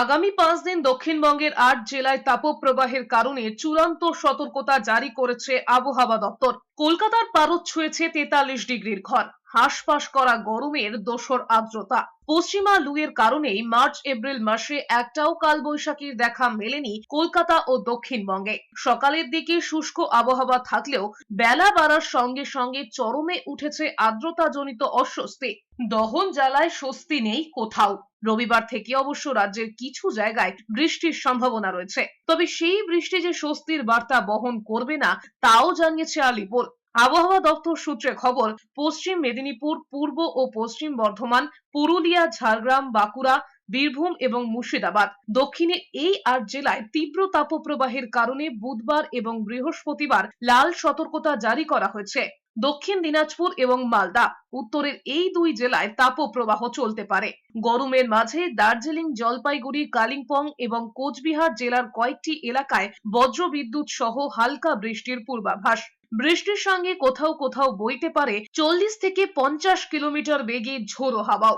আগামী 5 দিন দক্ষিণবঙ্গের 8 জেলায় তাপপ্রবাহের কারণে চূড়ান্ত সতর্কতা জারি করেছে আবহাওয়া দপ্তর। কলকাতার পারদ ছুঁয়েছে 43 ডিগ্রির ঘর। হাঁসফাঁস করা গরমের দোসর আর্দ্রতা। পশ্চিমা লুয়ের কারণেই মার্চ এপ্রিল মাসে একটাও কালবৈশাখীর দেখা মেলেনি কলকাতা ও দক্ষিণবঙ্গে। সকালের দিকে শুষ্ক আবহাওয়া থাকলেও বেলা বাড়ার সঙ্গে সঙ্গে চরমে উঠেছে আর্দ্রতাজনিত অস্বস্তি। দহন জ্বালায় স্বস্তি নেই কোথাও। রবিবার থেকে অবশ্য রাজ্যের কিছু জায়গায় বৃষ্টির সম্ভাবনা রয়েছে, তবে সেই বৃষ্টি যে স্বস্তির বার্তা বহন করবে না তাও জানিয়েছে আলিপুর। আবহাওয়া দপ্তর সূত্রে খবর, পশ্চিম মেদিনীপুর, পূর্ব ও পশ্চিম বর্ধমান, পুরুলিয়া, ঝাড়গ্রাম, বাঁকুড়া, বীরভূম এবং মুর্শিদাবাদ দক্ষিণের এই 8 জেলায় তীব্র তাপপ্রবাহের কারণে বুধবার এবং বৃহস্পতিবার লাল সতর্কতা জারি করা হয়েছে। দক্ষিণ দিনাজপুর এবং মালদা, উত্তরের এই দুই জেলায় তাপপ্রবাহ চলতে পারে। গরমের মাঝে দার্জিলিং, জলপাইগুড়ি, কালিম্পং এবং কোচবিহার জেলার কয়েকটি এলাকায় বজ্রবিদ্যুৎ সহ হালকা বৃষ্টির পূর্বাভাস। বৃষ্টির সঙ্গে কোথাও কোথাও বইতে পারে 40 থেকে 50 কিলোমিটার বেগে ঝোড়ো হাওয়াও।